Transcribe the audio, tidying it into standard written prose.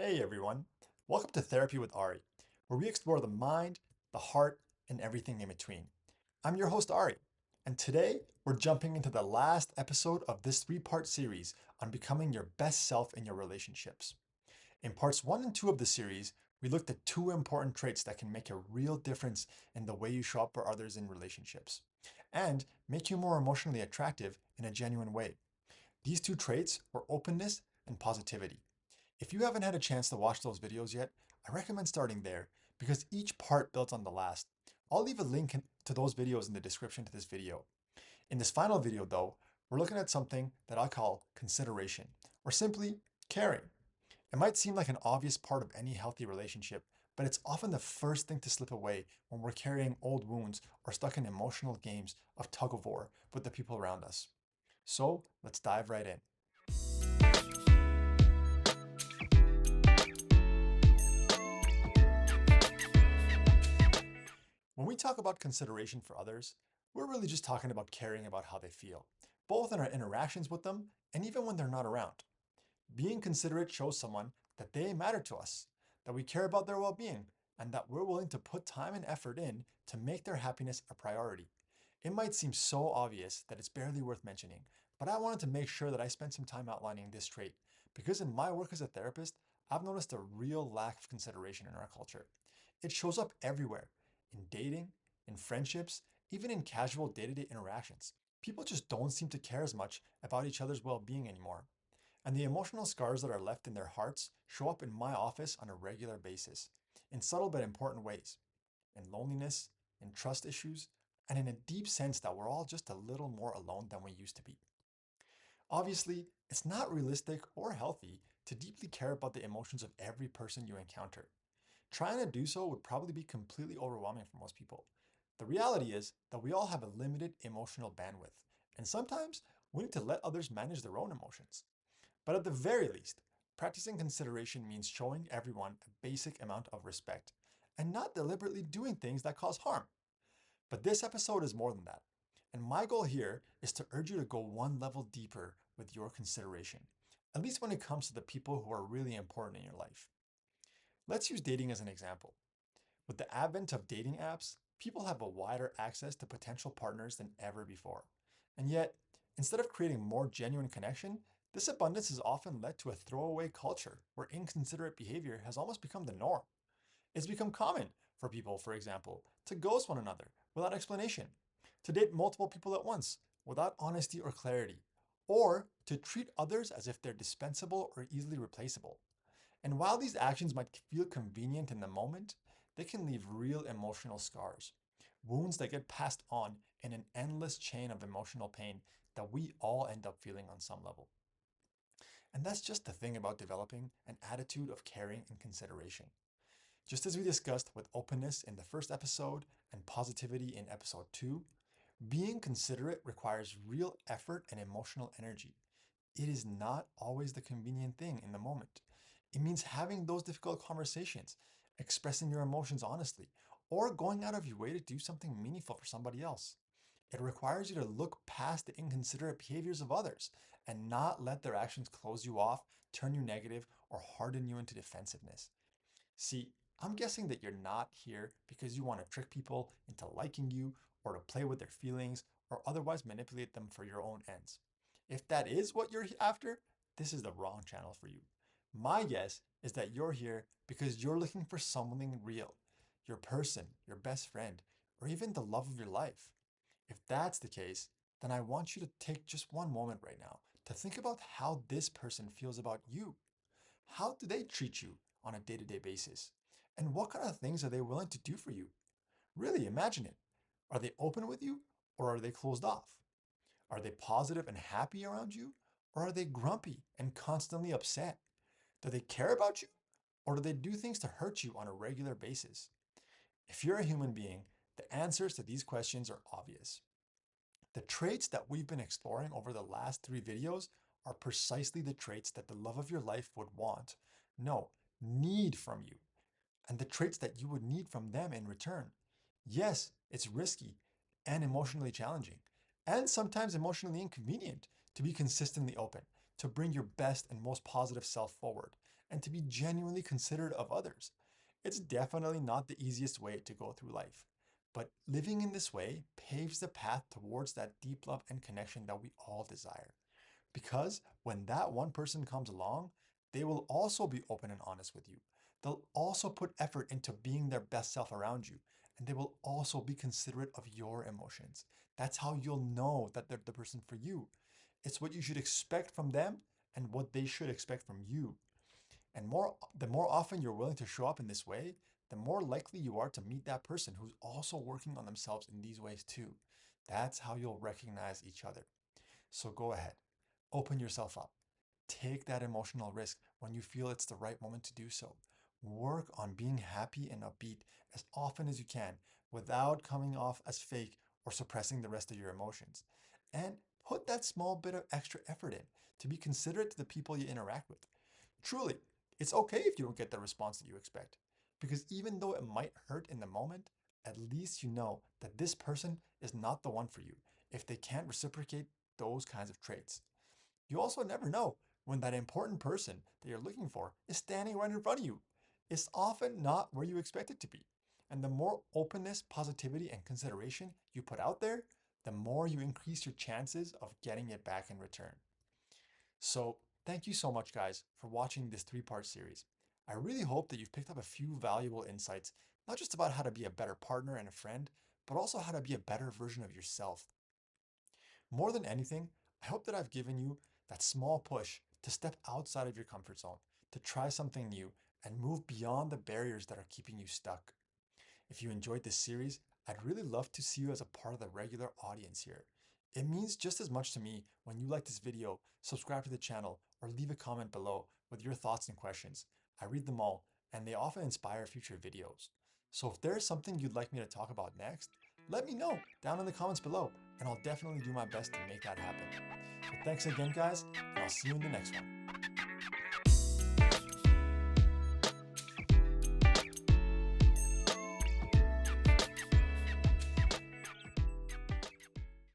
Hey everyone, welcome to Therapy with Ari, where we explore the mind, the heart, and everything in between. I'm your host Ari, and today we're jumping into the last episode of this three-part series on becoming your best self in your relationships. In parts 1 and 2 of the series, we looked at two important traits that can make a real difference in the way you show up for others in relationships, and make you more emotionally attractive in a genuine way. These two traits were openness and positivity. If you haven't had a chance to watch those videos yet, I recommend starting there because each part builds on the last. I'll leave a link to those videos in the description to this video. In this final video though, we're looking at something that I call consideration, or simply caring. It might seem like an obvious part of any healthy relationship, but it's often the first thing to slip away when we're carrying old wounds or stuck in emotional games of tug of war with the people around us. So let's dive right in. When we talk about consideration for others, we're really just talking about caring about how they feel, both in our interactions with them and even when they're not around. Being considerate shows someone that they matter to us, that we care about their well-being, and that we're willing to put time and effort in to make their happiness a priority. It might seem so obvious that it's barely worth mentioning, but I wanted to make sure that I spent some time outlining this trait because in my work as a therapist, I've noticed a real lack of consideration in our culture. It shows up everywhere, in dating, in friendships, even in casual day-to-day interactions. People just don't seem to care as much about each other's well-being anymore. And the emotional scars that are left in their hearts show up in my office on a regular basis, in subtle but important ways, in loneliness, in trust issues, and in a deep sense that we're all just a little more alone than we used to be. Obviously, it's not realistic or healthy to deeply care about the emotions of every person you encounter. Trying to do so would probably be completely overwhelming for most people. The reality is that we all have a limited emotional bandwidth, and sometimes we need to let others manage their own emotions. But at the very least, practicing consideration means showing everyone a basic amount of respect and not deliberately doing things that cause harm. But this episode is more than that. And my goal here is to urge you to go one level deeper with your consideration, at least when it comes to the people who are really important in your life. Let's use dating as an example. With the advent of dating apps, people have a wider access to potential partners than ever before. And yet, instead of creating more genuine connection, this abundance has often led to a throwaway culture where inconsiderate behavior has almost become the norm. It's become common for people, for example, to ghost one another without explanation, to date multiple people at once without honesty or clarity, or to treat others as if they're dispensable or easily replaceable. And while these actions might feel convenient in the moment, they can leave real emotional scars, wounds that get passed on in an endless chain of emotional pain that we all end up feeling on some level. And that's just the thing about developing an attitude of caring and consideration. Just as we discussed with openness in the first episode and positivity in episode 2, being considerate requires real effort and emotional energy. It is not always the convenient thing in the moment. It means having those difficult conversations, expressing your emotions honestly, or going out of your way to do something meaningful for somebody else. It requires you to look past the inconsiderate behaviors of others and not let their actions close you off, turn you negative, or harden you into defensiveness. See, I'm guessing that you're not here because you want to trick people into liking you or to play with their feelings or otherwise manipulate them for your own ends. If that is what you're after, this is the wrong channel for you. My guess is that you're here because you're looking for something real, your person, your best friend, or even the love of your life. If that's the case, then I want you to take just one moment right now to think about how this person feels about you. How do they treat you on a day-to-day basis? And what kind of things are they willing to do for you? Really imagine it. Are they open with you or are they closed off? Are they positive and happy around you or are they grumpy and constantly upset? Do they care about you or do they do things to hurt you on a regular basis? If you're a human being, the answers to these questions are obvious. The traits that we've been exploring over the last 3 videos are precisely the traits that the love of your life would want, no, need from you, and the traits that you would need from them in return. Yes, it's risky and emotionally challenging, and sometimes emotionally inconvenient to be consistently open, to bring your best and most positive self forward, and to be genuinely considerate of others. It's definitely not the easiest way to go through life, but living in this way paves the path towards that deep love and connection that we all desire. Because when that one person comes along, they will also be open and honest with you. They'll also put effort into being their best self around you, and they will also be considerate of your emotions. That's how you'll know that they're the person for you. It's what you should expect from them and what they should expect from you. And the more often you're willing to show up in this way, the more likely you are to meet that person who's also working on themselves in these ways too. That's how you'll recognize each other. So go ahead, open yourself up. Take that emotional risk when you feel it's the right moment to do so. Work on being happy and upbeat as often as you can without coming off as fake or suppressing the rest of your emotions. And put that small bit of extra effort in to be considerate to the people you interact with. Truly, it's okay if you don't get the response that you expect. Because even though it might hurt in the moment, at least you know that this person is not the one for you if they can't reciprocate those kinds of traits. You also never know when that important person that you're looking for is standing right in front of you. It's often not where you expect it to be. And the more openness, positivity, and consideration you put out there, the more you increase your chances of getting it back in return. So, thank you so much, guys, for watching this 3-part series. I really hope that you've picked up a few valuable insights, not just about how to be a better partner and a friend, but also how to be a better version of yourself. More than anything, I hope that I've given you that small push to step outside of your comfort zone, to try something new, and move beyond the barriers that are keeping you stuck. If you enjoyed this series, I'd really love to see you as a part of the regular audience here. It means just as much to me when you like this video, subscribe to the channel, or leave a comment below with your thoughts and questions. I read them all, and they often inspire future videos. So if there's something you'd like me to talk about next, let me know down in the comments below, and I'll definitely do my best to make that happen. So thanks again, guys, and I'll see you in the next one.